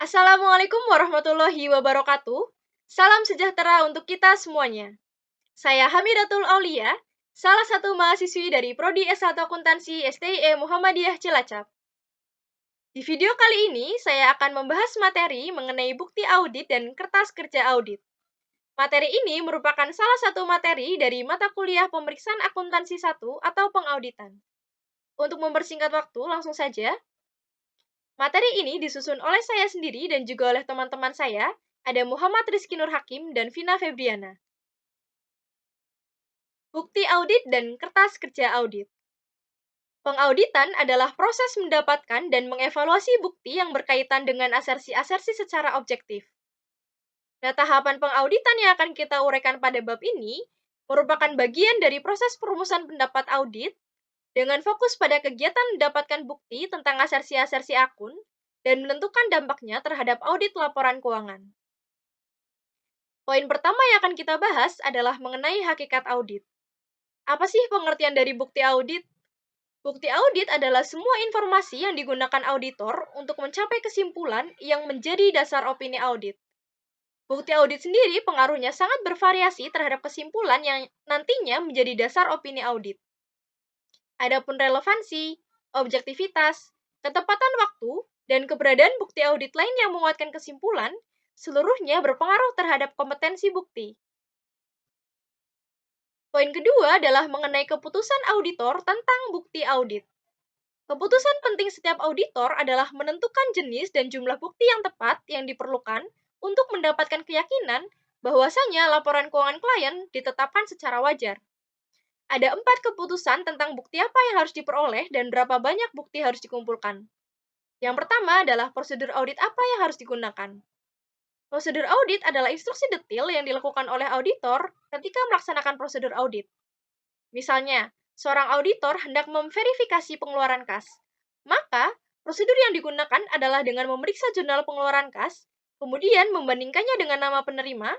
Assalamualaikum warahmatullahi wabarakatuh. Salam sejahtera untuk kita semuanya. Saya Hamidatul Aulia, salah satu mahasiswi dari Prodi S1 Akuntansi STIE Muhammadiyah Cilacap. Di video kali ini, saya akan membahas materi mengenai bukti audit dan kertas kerja audit. Materi ini merupakan salah satu materi dari mata kuliah Pemeriksaan Akuntansi 1 atau Pengauditan. Untuk mempersingkat waktu, langsung saja. Materi ini disusun oleh saya sendiri dan juga oleh teman-teman saya, ada Muhammad Rizky Nur Hakim dan Vina Febriana. Bukti audit dan kertas kerja audit. Pengauditan adalah proses mendapatkan dan mengevaluasi bukti yang berkaitan dengan asersi-asersi secara objektif. Nah, tahapan pengauditan yang akan kita uraikan pada bab ini merupakan bagian dari proses perumusan pendapat audit dengan fokus pada kegiatan mendapatkan bukti tentang asersi-asersi akun dan menentukan dampaknya terhadap audit laporan keuangan. Poin pertama yang akan kita bahas adalah mengenai hakikat audit. Apa sih pengertian dari bukti audit? Bukti audit adalah semua informasi yang digunakan auditor untuk mencapai kesimpulan yang menjadi dasar opini audit. Bukti audit sendiri pengaruhnya sangat bervariasi terhadap kesimpulan yang nantinya menjadi dasar opini audit. Adapun relevansi, objektivitas, ketepatan waktu, dan keberadaan bukti audit lain yang menguatkan kesimpulan, seluruhnya berpengaruh terhadap kompetensi bukti. Poin kedua adalah mengenai keputusan auditor tentang bukti audit. Keputusan penting setiap auditor adalah menentukan jenis dan jumlah bukti yang tepat yang diperlukan untuk mendapatkan keyakinan bahwasanya laporan keuangan klien ditetapkan secara wajar. Ada 4 keputusan tentang bukti apa yang harus diperoleh dan berapa banyak bukti harus dikumpulkan. Yang pertama adalah prosedur audit apa yang harus digunakan. Prosedur audit adalah instruksi detail yang dilakukan oleh auditor ketika melaksanakan prosedur audit. Misalnya, seorang auditor hendak memverifikasi pengeluaran kas. Maka, prosedur yang digunakan adalah dengan memeriksa jurnal pengeluaran kas, kemudian membandingkannya dengan nama penerima,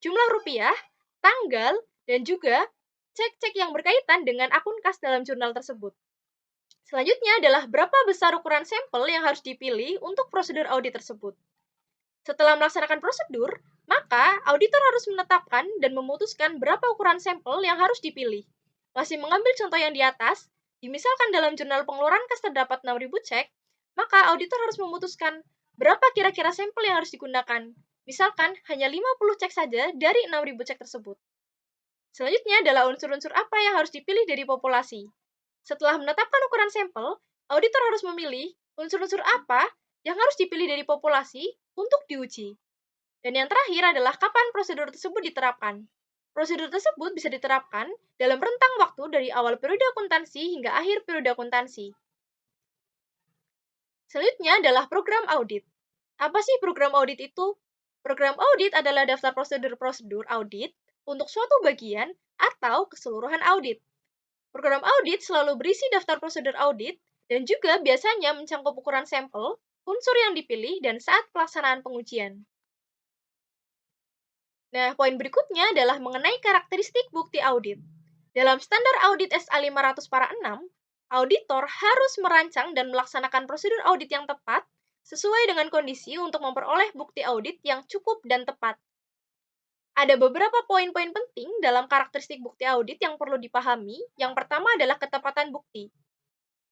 jumlah rupiah, tanggal, dan juga cek-cek yang berkaitan dengan akun kas dalam jurnal tersebut. Selanjutnya adalah berapa besar ukuran sampel yang harus dipilih untuk prosedur audit tersebut. Setelah melaksanakan prosedur, maka auditor harus menetapkan dan memutuskan berapa ukuran sampel yang harus dipilih. Masih mengambil contoh yang di atas, misalkan dalam jurnal pengeluaran kas terdapat 6.000 cek, maka auditor harus memutuskan berapa kira-kira sampel yang harus digunakan. Misalkan hanya 50 cek saja dari 6.000 cek tersebut. Selanjutnya adalah unsur-unsur apa yang harus dipilih dari populasi. Setelah menetapkan ukuran sampel, auditor harus memilih unsur-unsur apa yang harus dipilih dari populasi untuk diuji. Dan yang terakhir adalah kapan prosedur tersebut diterapkan. Prosedur tersebut bisa diterapkan dalam rentang waktu dari awal periode akuntansi hingga akhir periode akuntansi. Selanjutnya adalah program audit. Apa sih program audit itu? Program audit adalah daftar prosedur-prosedur audit untuk suatu bagian atau keseluruhan audit. Program audit selalu berisi daftar prosedur audit dan juga biasanya mencangkup ukuran sampel, unsur yang dipilih, dan saat pelaksanaan pengujian. Nah, poin berikutnya adalah mengenai karakteristik bukti audit. Dalam standar audit SA500 para 6, auditor harus merancang dan melaksanakan prosedur audit yang tepat sesuai dengan kondisi untuk memperoleh bukti audit yang cukup dan tepat. Ada beberapa poin-poin penting dalam karakteristik bukti audit yang perlu dipahami. Yang pertama adalah ketepatan bukti.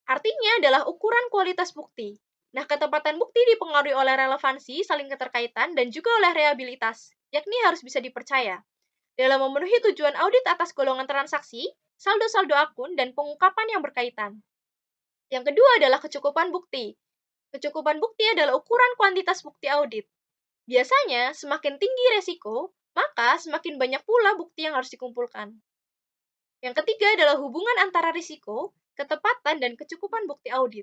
Artinya adalah ukuran kualitas bukti. Nah, ketepatan bukti dipengaruhi oleh relevansi, saling keterkaitan, dan juga oleh reliabilitas, yakni harus bisa dipercaya. Dalam memenuhi tujuan audit atas golongan transaksi, saldo-saldo akun, dan pengungkapan yang berkaitan. Yang kedua adalah kecukupan bukti. Kecukupan bukti adalah ukuran kuantitas bukti audit. Biasanya, semakin tinggi resiko, maka semakin banyak pula bukti yang harus dikumpulkan. Yang ketiga adalah hubungan antara risiko, ketepatan, dan kecukupan bukti audit.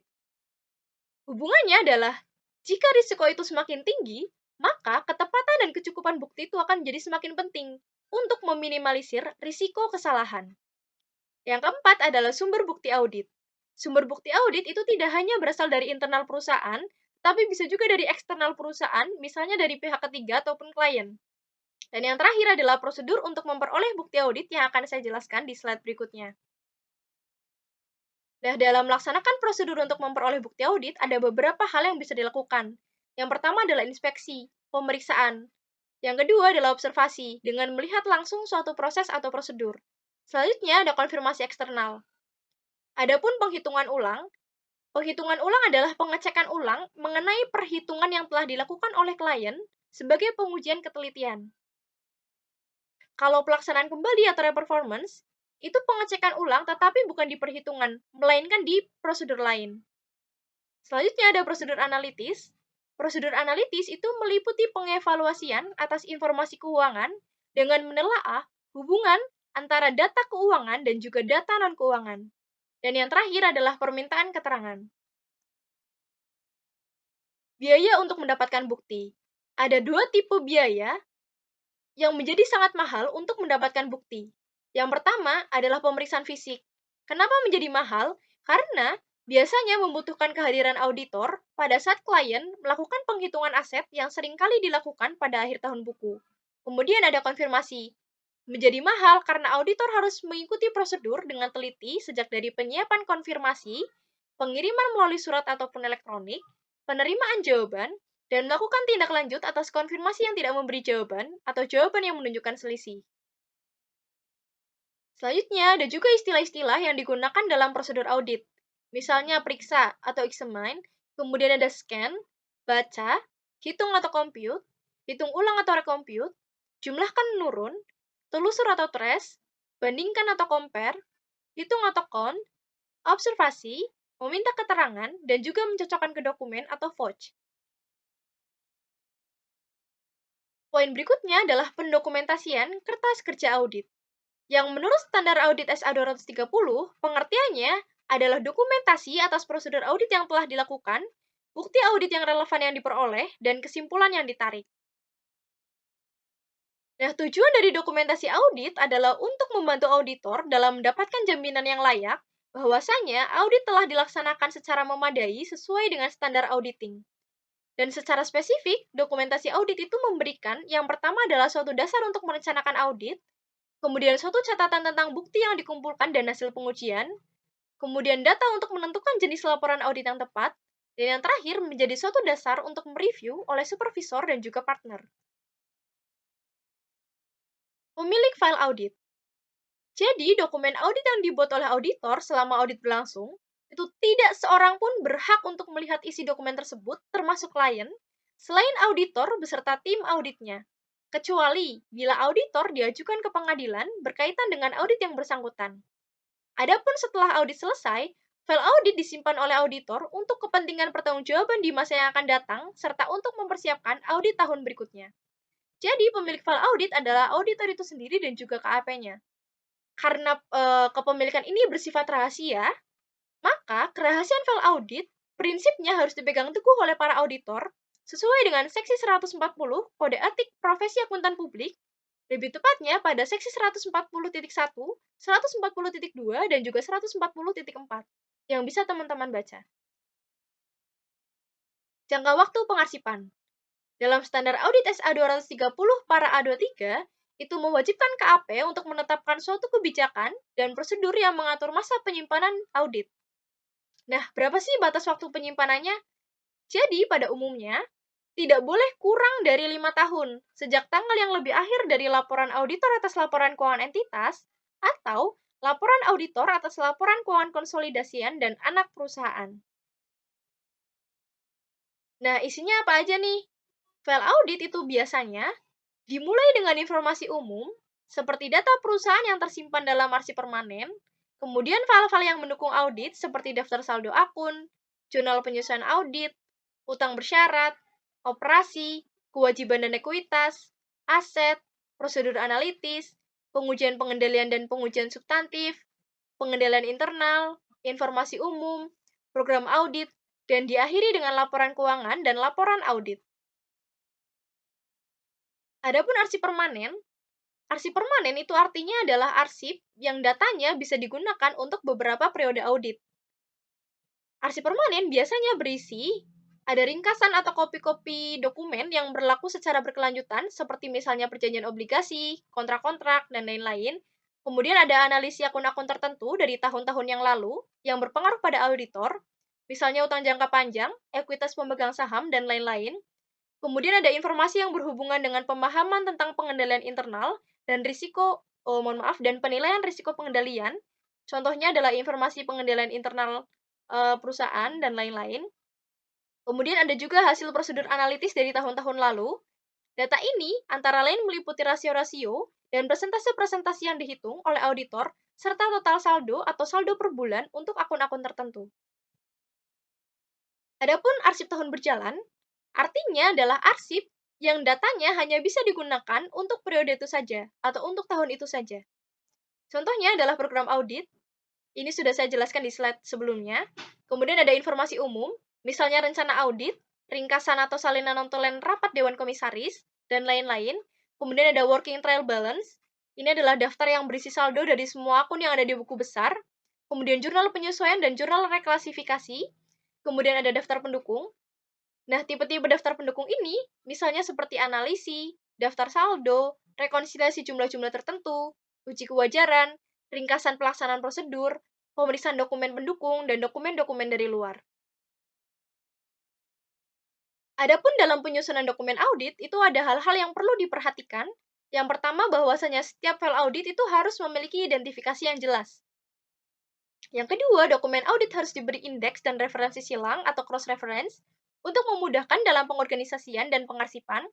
Hubungannya adalah, jika risiko itu semakin tinggi, maka ketepatan dan kecukupan bukti itu akan menjadi semakin penting untuk meminimalisir risiko kesalahan. Yang keempat adalah sumber bukti audit. Sumber bukti audit itu tidak hanya berasal dari internal perusahaan, tapi bisa juga dari eksternal perusahaan, misalnya dari pihak ketiga ataupun klien. Dan yang terakhir adalah prosedur untuk memperoleh bukti audit yang akan saya jelaskan di slide berikutnya. Nah, dalam melaksanakan prosedur untuk memperoleh bukti audit, ada beberapa hal yang bisa dilakukan. Yang pertama adalah inspeksi, pemeriksaan. Yang kedua adalah observasi, dengan melihat langsung suatu proses atau prosedur. Selanjutnya ada konfirmasi eksternal. Adapun penghitungan ulang adalah pengecekan ulang mengenai perhitungan yang telah dilakukan oleh klien sebagai pengujian ketelitian. Kalau pelaksanaan kembali atau reperformance, itu pengecekan ulang tetapi bukan di perhitungan, melainkan di prosedur lain. Selanjutnya ada prosedur analitis. Prosedur analitis itu meliputi pengevaluasian atas informasi keuangan dengan menelaah hubungan antara data keuangan dan juga data non-keuangan. Dan yang terakhir adalah permintaan keterangan. Biaya untuk mendapatkan bukti. Ada dua tipe biaya yang menjadi sangat mahal untuk mendapatkan bukti. Yang pertama adalah pemeriksaan fisik. Kenapa menjadi mahal? Karena biasanya membutuhkan kehadiran auditor pada saat klien melakukan penghitungan aset yang seringkali dilakukan pada akhir tahun buku. Kemudian ada konfirmasi. Menjadi mahal karena auditor harus mengikuti prosedur dengan teliti sejak dari penyiapan konfirmasi, pengiriman melalui surat ataupun elektronik, penerimaan jawaban, dan melakukan tindak lanjut atas konfirmasi yang tidak memberi jawaban atau jawaban yang menunjukkan selisih. Selanjutnya, ada juga istilah-istilah yang digunakan dalam prosedur audit. Misalnya periksa atau examine, kemudian ada scan, baca, hitung atau compute, hitung ulang atau recompute, jumlahkan menurun, telusur atau trace, bandingkan atau compare, hitung atau count, observasi, meminta keterangan, dan juga mencocokkan ke dokumen atau vouch. Poin berikutnya adalah pendokumentasian kertas kerja audit. Yang menurut standar audit SA 230, pengertiannya adalah dokumentasi atas prosedur audit yang telah dilakukan, bukti audit yang relevan yang diperoleh, dan kesimpulan yang ditarik. Nah, tujuan dari dokumentasi audit adalah untuk membantu auditor dalam mendapatkan jaminan yang layak bahwasanya audit telah dilaksanakan secara memadai sesuai dengan standar auditing. Dan secara spesifik, dokumentasi audit itu memberikan yang pertama adalah suatu dasar untuk merencanakan audit, kemudian suatu catatan tentang bukti yang dikumpulkan dan hasil pengujian, kemudian data untuk menentukan jenis laporan audit yang tepat, dan yang terakhir menjadi suatu dasar untuk mereview oleh supervisor dan juga partner. Pemilik file audit. Jadi, dokumen audit yang dibuat oleh auditor selama audit berlangsung, itu tidak seorang pun berhak untuk melihat isi dokumen tersebut, termasuk klien, selain auditor beserta tim auditnya. Kecuali bila auditor diajukan ke pengadilan berkaitan dengan audit yang bersangkutan. Adapun setelah audit selesai, file audit disimpan oleh auditor untuk kepentingan pertanggungjawaban di masa yang akan datang, serta untuk mempersiapkan audit tahun berikutnya. Jadi, pemilik file audit adalah auditor itu sendiri dan juga KAP-nya. Karena kepemilikan ini bersifat rahasia, maka kerahasiaan file audit prinsipnya harus dipegang teguh oleh para auditor sesuai dengan seksi 140 Kode Etik Profesi Akuntan Publik, lebih tepatnya pada seksi 140.1, 140.2, dan juga 140.4 yang bisa teman-teman baca. Jangka waktu pengarsipan. Dalam standar audit SA 230 para A23, itu mewajibkan KAP untuk menetapkan suatu kebijakan dan prosedur yang mengatur masa penyimpanan audit. Nah, berapa sih batas waktu penyimpanannya? Jadi, pada umumnya, tidak boleh kurang dari 5 tahun, sejak tanggal yang lebih akhir dari laporan auditor atas laporan keuangan entitas, atau laporan auditor atas laporan keuangan konsolidasian dan anak perusahaan. Nah, isinya apa aja nih? File audit itu biasanya dimulai dengan informasi umum, seperti data perusahaan yang tersimpan dalam arsip permanen, kemudian file-file yang mendukung audit seperti daftar saldo akun, jurnal penyesuaian audit, utang bersyarat, operasi, kewajiban dan ekuitas, aset, prosedur analitis, pengujian pengendalian dan pengujian substantif, pengendalian internal, informasi umum, program audit, dan diakhiri dengan laporan keuangan dan laporan audit. Adapun arsip permanen itu artinya adalah arsip yang datanya bisa digunakan untuk beberapa periode audit. Arsip permanen biasanya berisi ada ringkasan atau kopi-kopi dokumen yang berlaku secara berkelanjutan, seperti misalnya perjanjian obligasi, kontrak-kontrak, dan lain-lain. Kemudian ada analisis akun-akun tertentu dari tahun-tahun yang lalu yang berpengaruh pada auditor. misalnya utang jangka panjang, ekuitas pemegang saham, dan lain-lain. Kemudian ada informasi yang berhubungan dengan pemahaman tentang pengendalian internal dan risiko, dan penilaian risiko pengendalian. Contohnya adalah informasi pengendalian internal perusahaan dan lain-lain. Kemudian ada juga hasil prosedur analitis dari tahun-tahun lalu. Data ini antara lain meliputi rasio-rasio dan presentase-presentasi yang dihitung oleh auditor, serta total saldo atau saldo per bulan untuk akun-akun tertentu. Adapun arsip tahun berjalan, artinya adalah arsip yang datanya hanya bisa digunakan untuk periode itu saja, atau untuk tahun itu saja. Contohnya adalah program audit, ini sudah saya jelaskan di slide sebelumnya. Kemudian ada informasi umum, misalnya rencana audit, ringkasan atau salinan notulen rapat Dewan Komisaris, dan lain-lain. Kemudian ada working trial balance, ini adalah daftar yang berisi saldo dari semua akun yang ada di buku besar. Kemudian jurnal penyesuaian dan jurnal reklasifikasi. Kemudian ada daftar pendukung. Nah, tipe-tipe daftar pendukung ini, misalnya seperti analisi, daftar saldo, rekonsiliasi jumlah-jumlah tertentu, uji kewajaran, ringkasan pelaksanaan prosedur, pemeriksaan dokumen pendukung, dan dokumen-dokumen dari luar. Adapun dalam penyusunan dokumen audit, itu ada hal-hal yang perlu diperhatikan. Yang pertama, bahwasanya setiap file audit itu harus memiliki identifikasi yang jelas. Yang kedua, dokumen audit harus diberi indeks dan referensi silang atau cross-reference untuk memudahkan dalam pengorganisasian dan pengarsipan.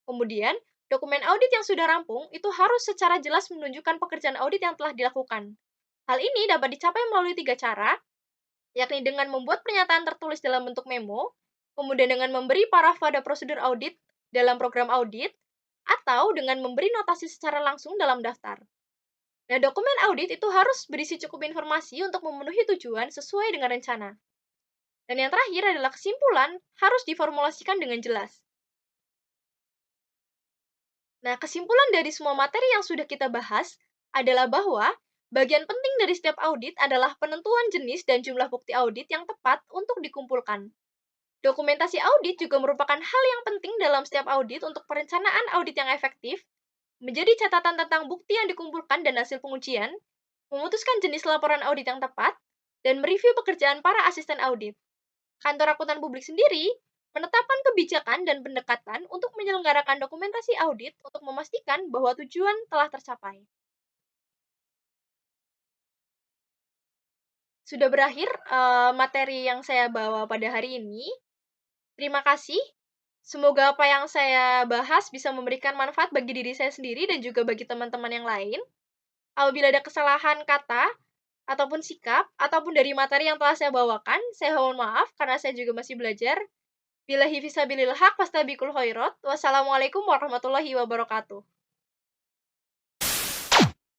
Kemudian, dokumen audit yang sudah rampung itu harus secara jelas menunjukkan pekerjaan audit yang telah dilakukan. Hal ini dapat dicapai melalui 3 cara, yakni dengan membuat pernyataan tertulis dalam bentuk memo, kemudian dengan memberi paraf pada prosedur audit dalam program audit, atau dengan memberi notasi secara langsung dalam daftar. Nah, dokumen audit itu harus berisi cukup informasi untuk memenuhi tujuan sesuai dengan rencana. Dan yang terakhir adalah kesimpulan harus diformulasikan dengan jelas. Nah, kesimpulan dari semua materi yang sudah kita bahas adalah bahwa bagian penting dari setiap audit adalah penentuan jenis dan jumlah bukti audit yang tepat untuk dikumpulkan. Dokumentasi audit juga merupakan hal yang penting dalam setiap audit untuk perencanaan audit yang efektif, menjadi catatan tentang bukti yang dikumpulkan dan hasil pengujian, memutuskan jenis laporan audit yang tepat, dan mereview pekerjaan para asisten audit. Kantor Akuntan Publik sendiri menetapkan kebijakan dan pendekatan untuk menyelenggarakan dokumentasi audit untuk memastikan bahwa tujuan telah tercapai. Sudah berakhir materi yang saya bawa pada hari ini. Terima kasih. Semoga apa yang saya bahas bisa memberikan manfaat bagi diri saya sendiri dan juga bagi teman-teman yang lain. Apabila ada kesalahan kata, ataupun sikap, ataupun dari materi yang telah saya bawakan, saya mohon maaf karena saya juga masih belajar. Billahi fisabilil haq fastabiqul khairat. Wassalamualaikum warahmatullahi wabarakatuh.